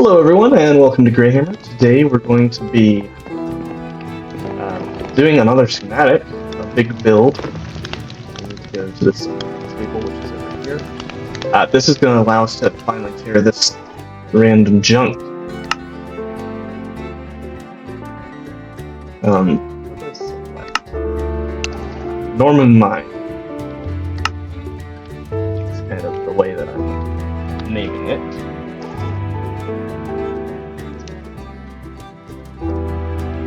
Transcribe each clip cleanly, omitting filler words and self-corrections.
Hello everyone and welcome to Greyhammer. Today we're going to be doing another schematic, a big build. We need to go to this table which is over here. This is going to allow us to finally tear this random junk. Norman Mine. It's kind of the way that I'm naming it.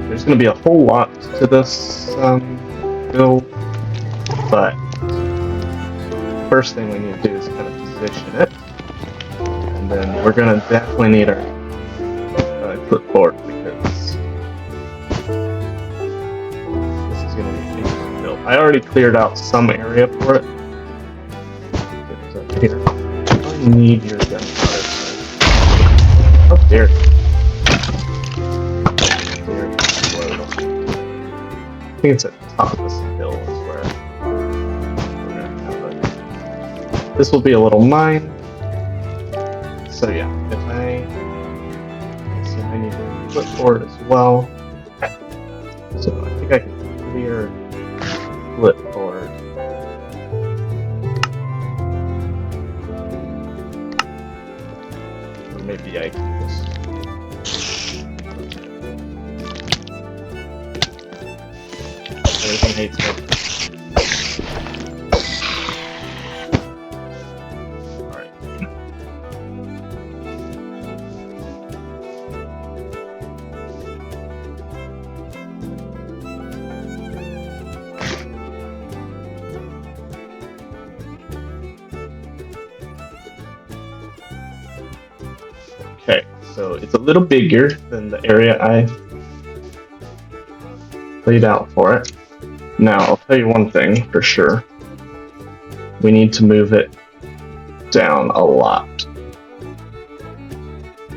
There's going to be a whole lot to this build, but first thing we need to do is kind of position it, and then we're going to definitely need our clipboard because this is going to be a build. I already cleared out some area for it. Get it up here. I need your gunpowder. Oh, there. I think it's at the top of this hill is where we're going to have it. This will be a little mine. So yeah, if I need a clipboard as well. So I think I can clear clipboard. Or maybe I can just everything hates me. Alright. Okay, so it's a little bigger than the area I laid out for it. Now, I'll tell you one thing for sure. We need to move it down a lot.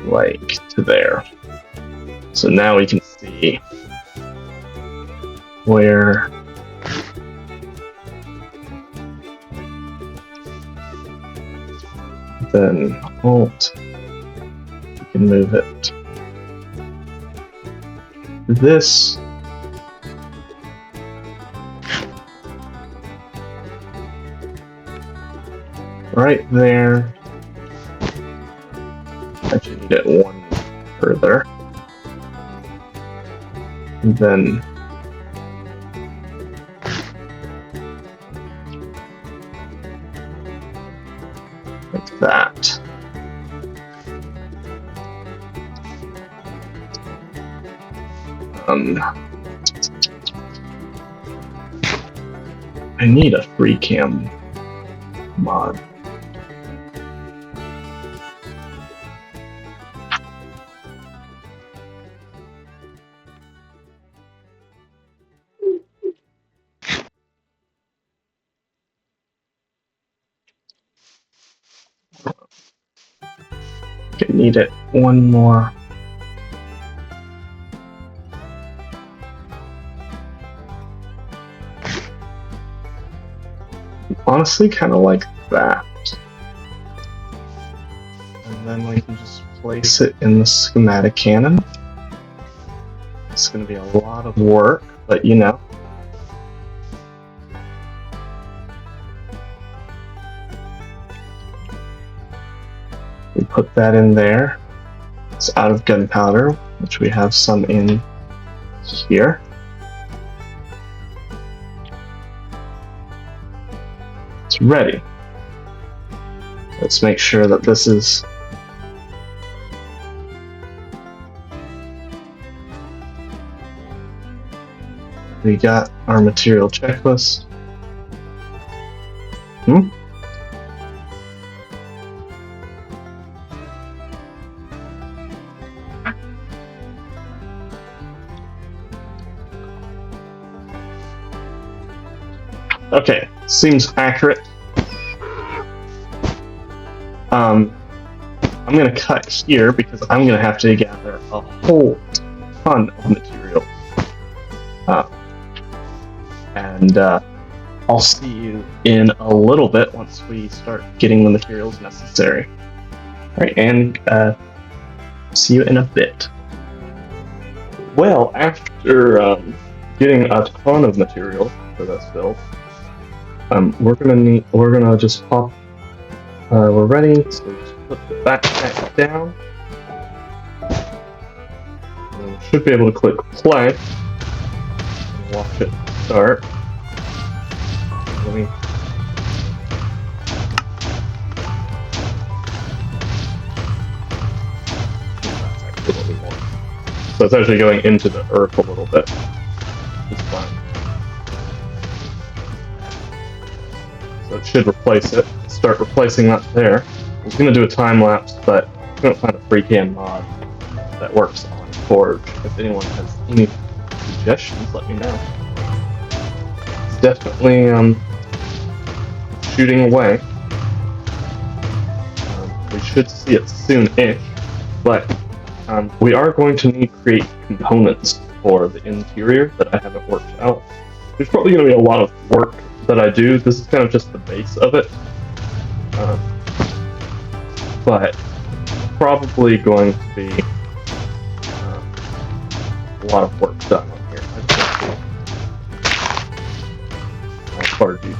Like to there. So now we can see where then Alt, we can move it this. Right there. Actually need it one further. And then like that. I need a free cam mod. I need it one more. Honestly, kind of like that. And then we can just place it in the schematic cannon. It's going to be a lot of work, but you know. We put that in there. It's out of gunpowder, which we have some in here. It's ready. Let's make sure that this is we got our material checklist. Okay, seems accurate. I'm going to cut here because I'm going to have to gather a whole ton of material. And I'll see you in a little bit once we start getting the materials necessary. Alright, and See you in a bit. Well, after getting a ton of material for this build, we're gonna just pop. We're ready, so just put the backpack down. And we should be able to click play and watch it start. Let me. That's actually what we want. So it's actually going into the earth a little bit. It's fine. So it should replace it. Start replacing that there. I was going to do a time lapse, but I couldn't find a freehand mod that works on Forge. If anyone has any suggestions, let me know. It's definitely shooting away. We should see it soon-ish, but we are going to need to create components for the interior that I haven't worked out. There's probably going to be a lot of work that I do. This is kind of just the base of it. But probably going to be a lot of work done on here. I just want to how far do you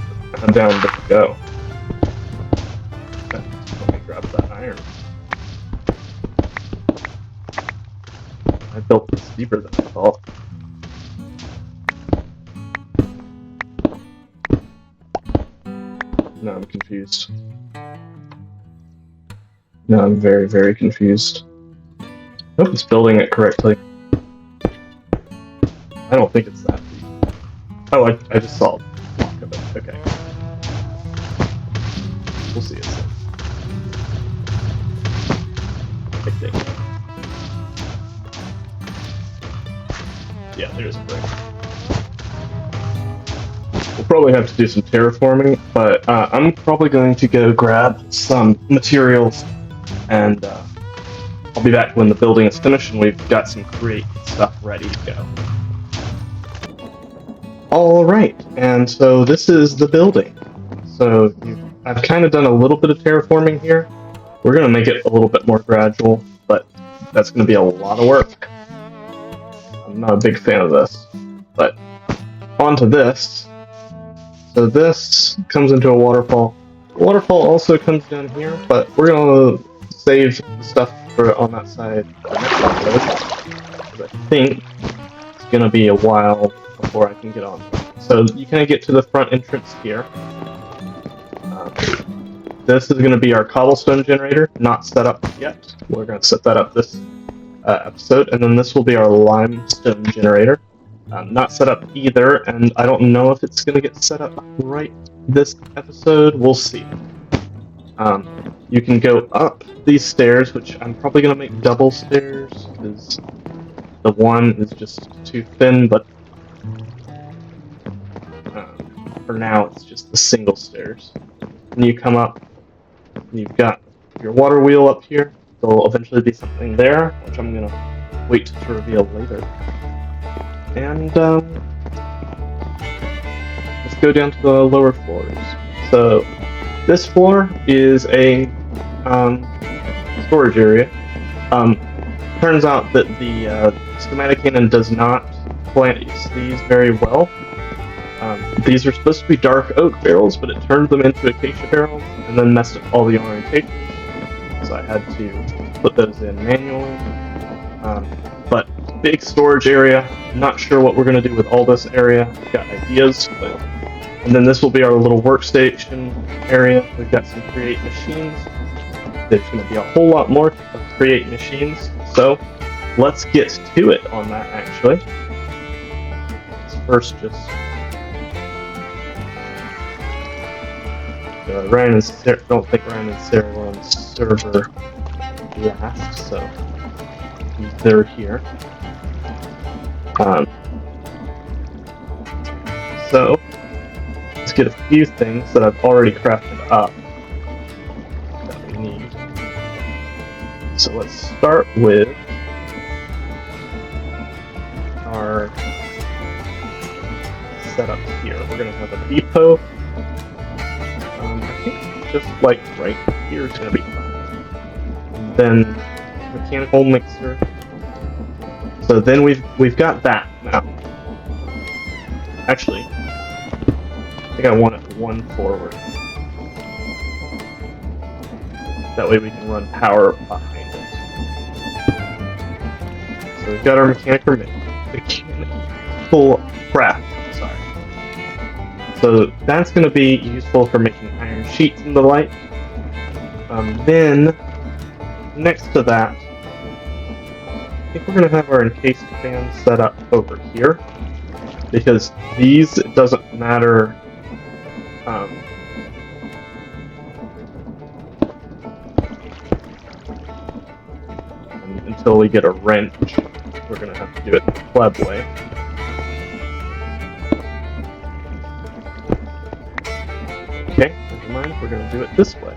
down to go? Let me grab that iron. I built this deeper than I thought. No, I'm confused. No, I'm very, very confused. I hope it's building it correctly. I don't think it's that deep. Oh, I just saw a block of it. Okay. We'll see it soon. I think. Yeah, there's a break. We'll probably have to do some terraforming, but I'm probably going to go grab some materials, and I'll be back when the building is finished and we've got some create stuff ready to go. Alright, and so this is the building. So I've kind of done a little bit of terraforming here. We're going to make it a little bit more gradual, but that's going to be a lot of work. I'm not a big fan of this, but onto this. So this comes into a waterfall. The waterfall also comes down here, but we're going to save the stuff for on that side for the next episode. I think it's going to be a while before I can get on. So you kind of get to the front entrance here. This is going to be our cobblestone generator, not set up yet. We're going to set that up this episode, and then this will be our limestone generator. Not set up either, and I don't know if it's going to get set up right this episode. We'll see. You can go up these stairs, which I'm probably going to make double stairs, because the one is just too thin, but for now it's just the single stairs. And you come up, and you've got your water wheel up here. There'll eventually be something there, which I'm going to wait to reveal later. And let's go down to the lower floors. So this floor is a storage area. Turns out that the schematic cannon does not place these very well. These are supposed to be dark oak barrels, but it turned them into acacia barrels and then messed up all the orientation. So I had to put those in manually. But big storage area. Not sure what we're going to do with all this area. We've got ideas, but and then this will be our little workstation area. We've got some create machines. There's going to be a whole lot more of create machines. So let's get to it on that. Actually, let's first just Ryan and Sarah. Don't think Ryan and Sarah were on the server last, so they're here. So let's get a few things that I've already crafted up that we need. So let's start with our setup here. We're going to have a depot. I think just like right here is going to be fine. Then mechanical mixer. So then we've got that now. Actually, I think I want it one forward. That way we can run power behind it. So we've got our mechanical craft. Sorry. So that's going to be useful for making iron sheets and the like. Then next to that, I think we're going to have our encased fans set up over here, because these, it doesn't matter until we get a wrench. We're going to have to do it the pleb way. Okay, never mind, we're going to do it this way.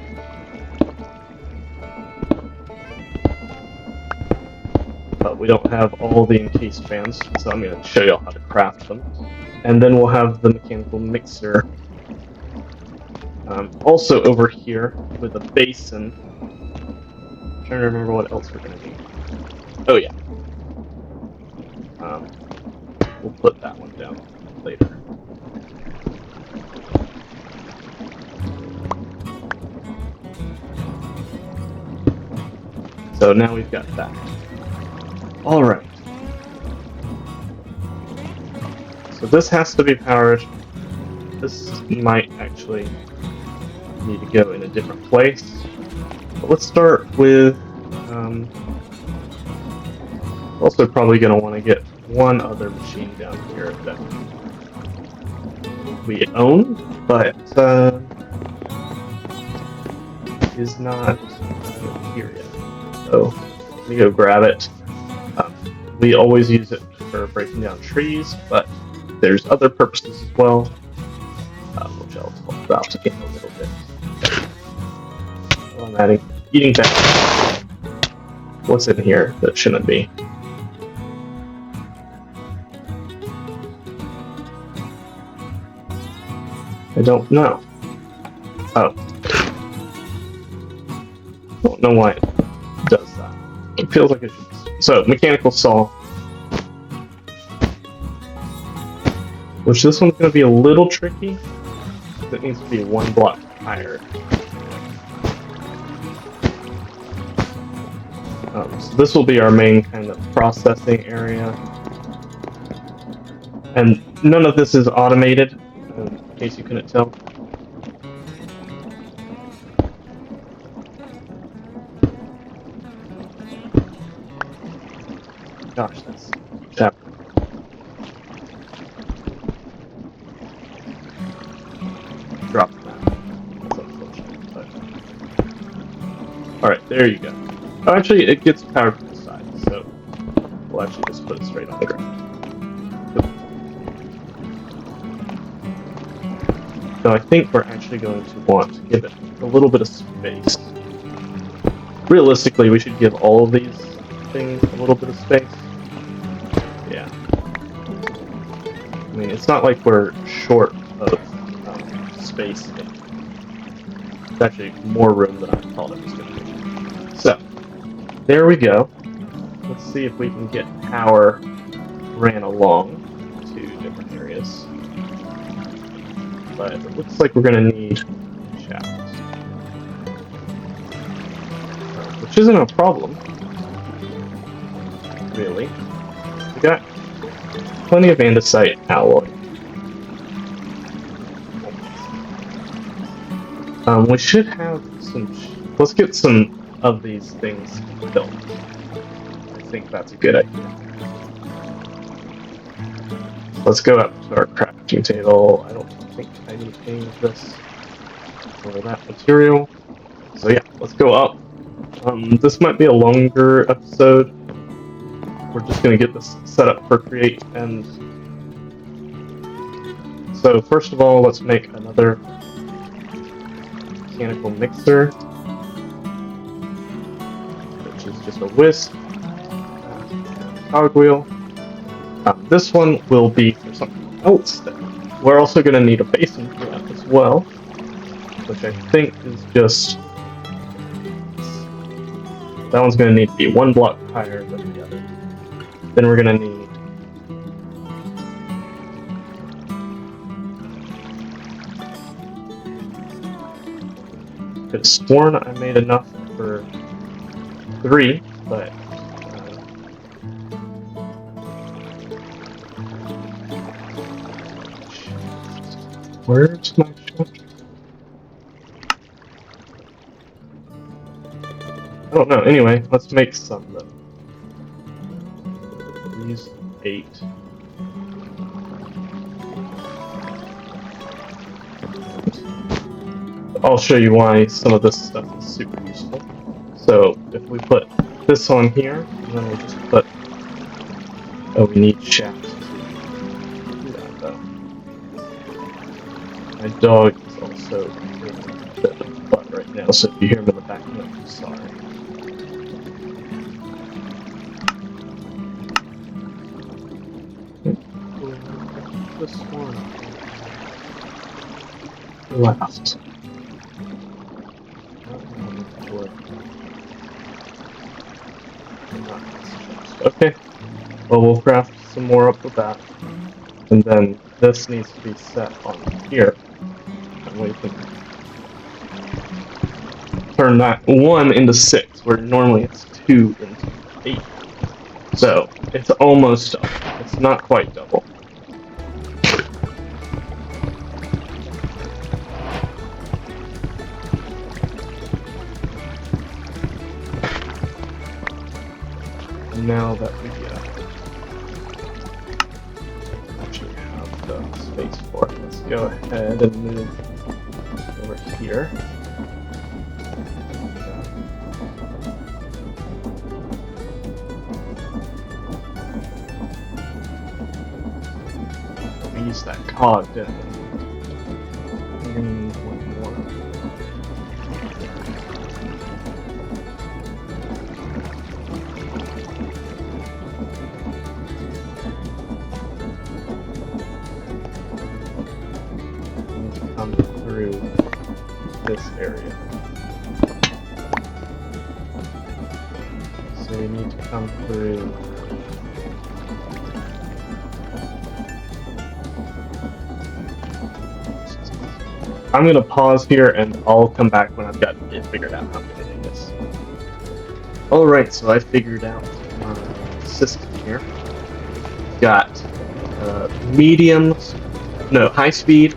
But we don't have all the encased fans, so I'm going to show you how to craft them. And then we'll have the mechanical mixer also over here with a basin. I'm trying to remember what else we're going to need. Oh yeah. We'll put that one down later. So now we've got that. Alright. So this has to be powered. This might actually need to go in a different place. But let's start with... also probably going to want to get one other machine down here that we own, but is not here yet. So let me go grab it. We always use it for breaking down trees, but there's other purposes as well, which I'll talk about in a little bit. While I'm eating that. What's in here that shouldn't be? I don't know. Oh. I don't know why it does that. It feels like it should. So, mechanical saw. Which this one's going to be a little tricky. It needs to be one block higher. So this will be our main kind of processing area. And none of this is automated, in case you couldn't tell. Gosh, that's happening. Drop that. That's unfortunate, but... Alright, there you go. Oh, actually, it gets powered from the side, so we'll actually just put it straight on the ground. So I think we're actually going to want to give it a little bit of space. Realistically, we should give all of these things a little bit of space. Yeah. I mean, it's not like we're short of space. It's actually more room than I thought it was going to be. So, there we go. Let's see if we can get power ran along to different areas. But it looks like we're going to need shafts. Which isn't a problem. Really. We got plenty of andesite alloy. We should have some... let's get some of these things built. I think that's a good idea. Let's go up to our crafting table. I don't think I need any of this or that material. So yeah, let's go up. This might be a longer episode. We're just going to get this set up for create and... So first of all, let's make another mechanical mixer, which is just a whisk, cogwheel. This one will be for something else. We're also going to need a basin for that as well, which I think is just that one's going to need to be one block higher than the other. Then we're going to need could have sworn I made enough for 3, but where's my shot? I don't know. Anyway, let's make some though. These 8. I'll show you why some of this stuff is super useful. So if we put this on here, and then we'll just put, oh, we need shafts to do that though. My dog is also in a bit of a butt right now, so if you hear him in the background, I'm sorry. This one left. Okay, well, we'll craft some more up with that, and then this needs to be set on here, and we can turn that 1 into 6, where normally it's 2 into 8. So it's almost double. It's not quite double. Now that we actually have the space for it, let's go ahead and move over here. We used that cog, didn't we? We're gonna need one more. Come through this area. So we need to come through I'm gonna pause here and I'll come back when I've got it figured out how I'm gonna do this. Alright, so I figured out my system here. Got high speed,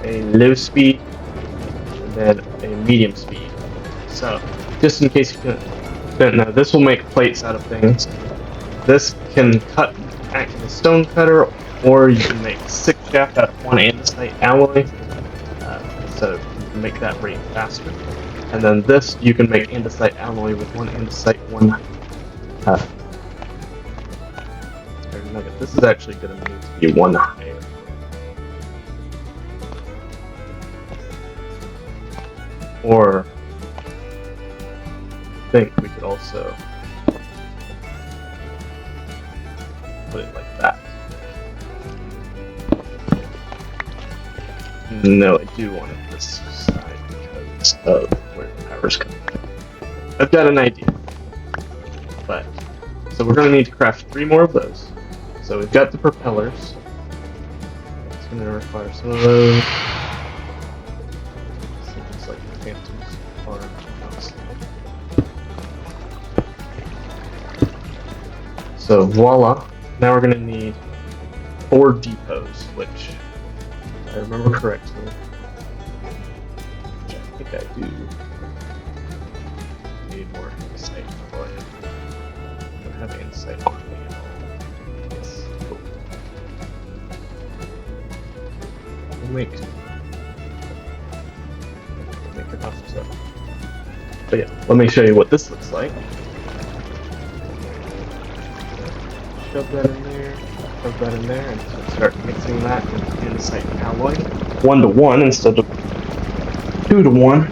a low speed, and then a medium speed. So, just in case you don't know, this will make plates out of things. This can act as a stone cutter, or you can make 6 shaft out of 1 andesite alloy. So you can make that rate faster. And then this, you can make andesite alloy with 1 andesite, 1 nugget. This is actually going to need to be 1 higher. Or I think we could also put it like that. No, I do want it this side because of where the power's coming from. I've got an idea. But, so we're going to need to craft 3 more of those. So we've got the propellers. It's going to require some of those. Seems like the Phantoms are outside. So voila. Now we're going to need 4 depots, which, if I remember correctly, which I think I do, need more insight for it. I don't have insight on me at all. Yes, cool. We'll make it off so. But yeah, let me show you what this looks like. Shove that in there, shove that in there, and so start mixing that with andesite alloy. 1-to-1 instead of 2-to-1.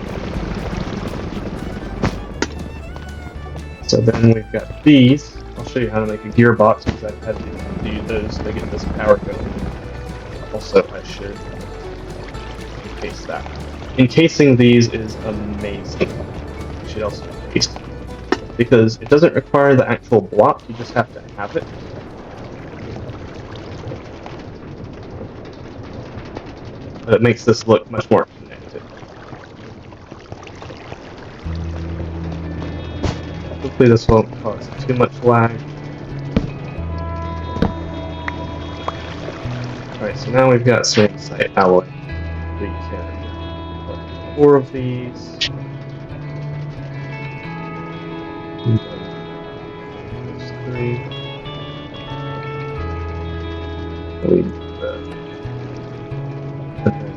So then we've got these. I'll show you how to make a gearbox because I've had to do those to get this power going. Also, I should encase that. Encasing these is amazing. You should also encase them. because it doesn't require the actual block, you just have to have it. But it makes this look much more connected. Hopefully this won't cause too much lag. Alright, so now we've got some insight alloy. We can put 4 of these. There's 3. Leave that. And then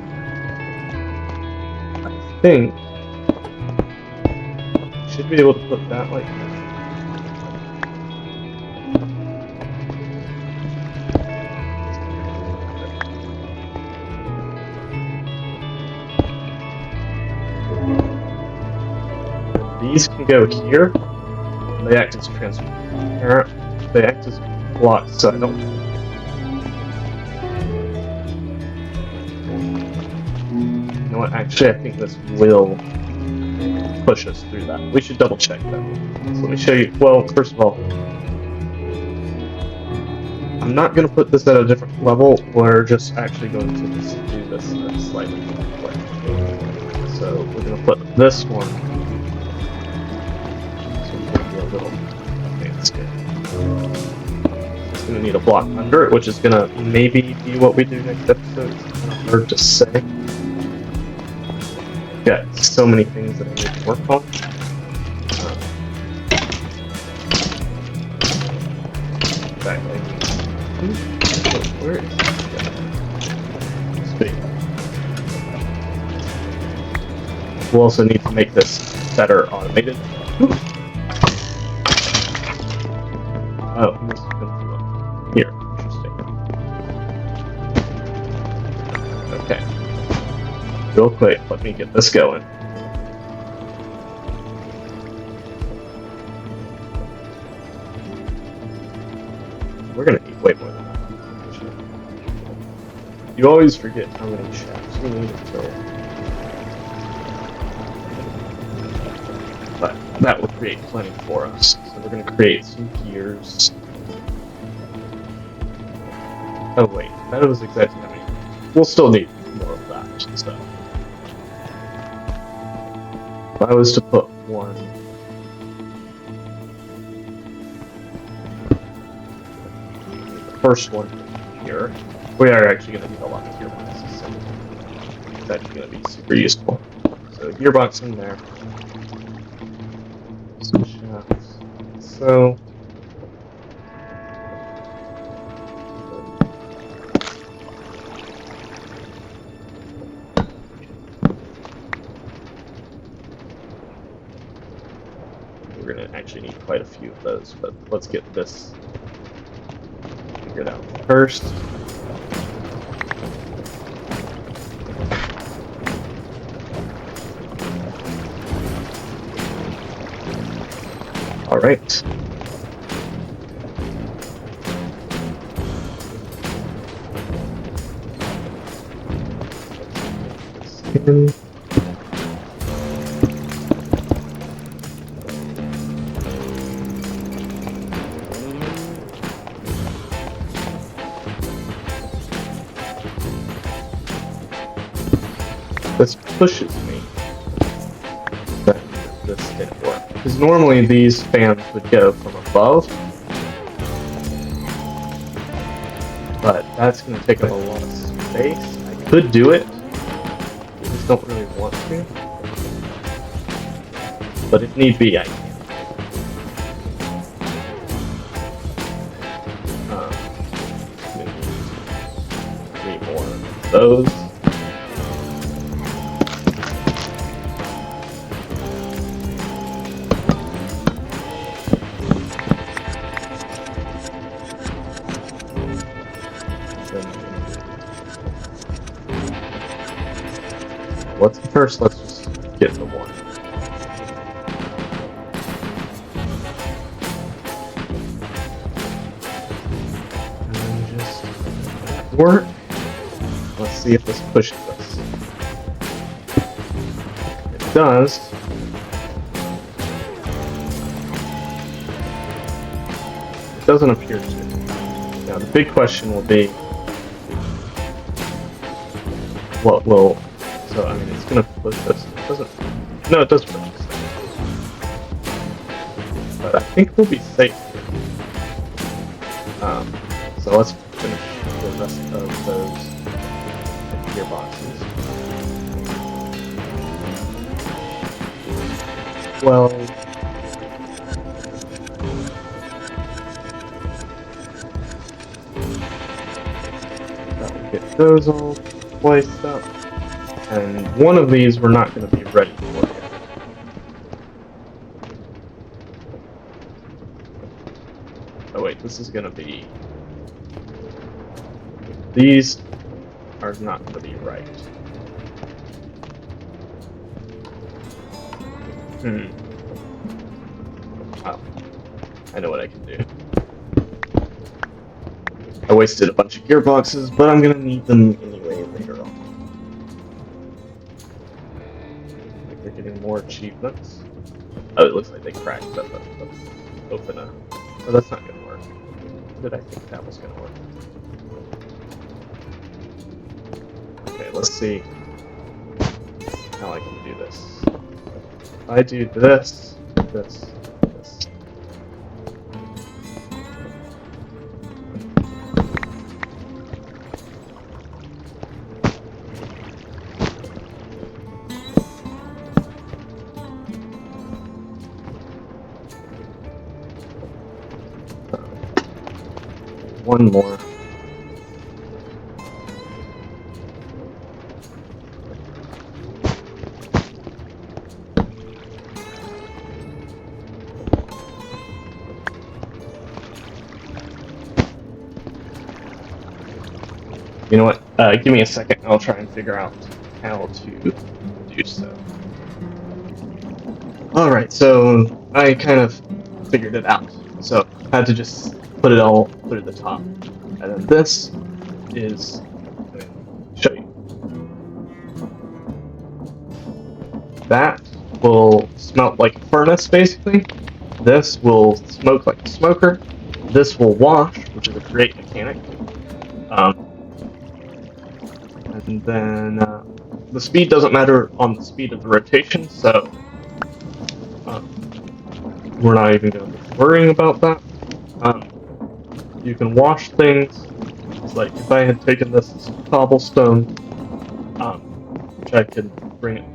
I think should be able to put that like this. These can go here. And they act as transparent. They act as blocks, so I don't. You know what? Actually, I think this will push us through that. We should double check that. So let me show you. Well, first of all, I'm not going to put this at a different level. We're just actually going to just do this in a slightly different way. So we're going to put this one. So it's going to be a little fancy. It's going to need a block under it, which is going to maybe be what we do next episode. It's kind of hard to say. Got so many things that I need to work on. In fact, where is this? Speak. We'll also need to make this better automated. Oh, this is going to come here. Interesting. Okay. Real quick, let me get this going. We're gonna need way more than that. You always forget how many shafts we need until. But that will create plenty for us. So we're gonna create some gears. Oh wait, that was exactly how many. We'll still need more of that stuff. If I was to put one. The first one here. We are actually going to need a lot of gearboxes, so that's going to be super useful. So gearbox in there. Some shafts. So. We're going to actually need quite a few of those, but let's get this figured out first. All right. And this pushes me. This didn't work. Because normally these fans would go from above. But that's going to take up a lot of space. I could do it. I just don't really want to. But if need be, I can. Maybe 3 more of those. First, let's just get the one. And just work. Let's see if this pushes us. It does. doesn't appear to. Now, the big question will be, what will... So, I mean, it's going to push us. It doesn't... No, it does push us. But I think we'll be safe here. So let's finish the rest of those gearboxes. Well... Get those all placed up, and one of these we're not going to be ready for yet. Oh wait, this is going to be... These are not going to be right. Oh, I know what I can do. I wasted a bunch of gearboxes, but I'm gonna need them anyway later on. Like they're getting more achievements. Oh, it looks like they cracked up open a... Oh, that's not gonna work. Did I think that was gonna work? Okay, let's see how I can do this. If I do this, this, one more. You know what? Give me a second. I'll try and figure out how to do so. Alright, so I kind of figured it out. So I had to just put it at the top. And then this is... Let me show you. That will smelt like a furnace, basically. This will smoke like a smoker. This will wash, which is a great mechanic. And then the speed doesn't matter on the speed of the rotation, so we're not even going to be worrying about that. You can wash things. It's like if I had taken this cobblestone, which I could bring it.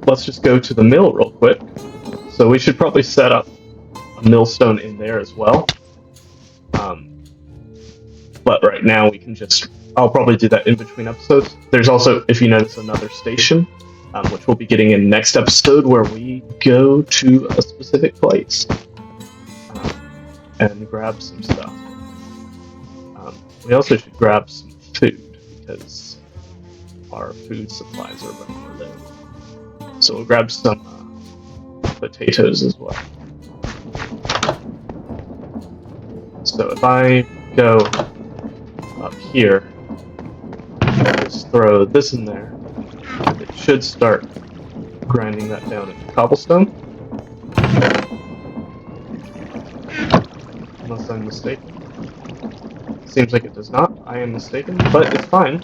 Let's just go to the mill real quick. So we should probably set up a millstone in there as well. But right now we can just... I'll probably do that in between episodes. There's also, if you notice, another station, which we'll be getting in next episode, where we go to a specific place and grab some stuff. We also should grab some food, because our food supplies are running low. So we'll grab some potatoes as well. So if I go up here, just throw this in there, it should start grinding that down into cobblestone. Unless I'm mistaken. Seems like it does not. I am mistaken, but it's fine.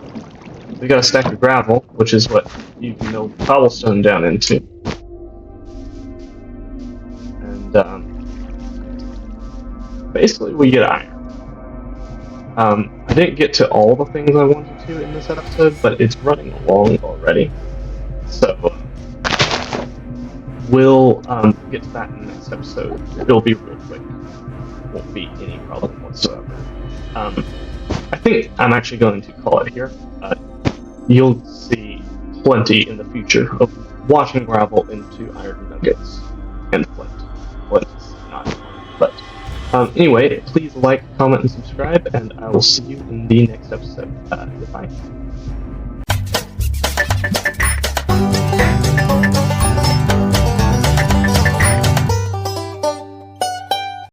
We got a stack of gravel, which is what you can mill cobblestone down into. And basically we get iron. I didn't get to all the things I wanted to in this episode, but it's running along already. So we'll get to that in the next episode. It'll be real quick. Won't be any problem whatsoever. I think I'm actually going to call it here. You'll see plenty in the future of washing gravel into iron nuggets and flint. Flint is not important, but anyway, please like, comment, and subscribe, and I will see you in the next episode. Goodbye.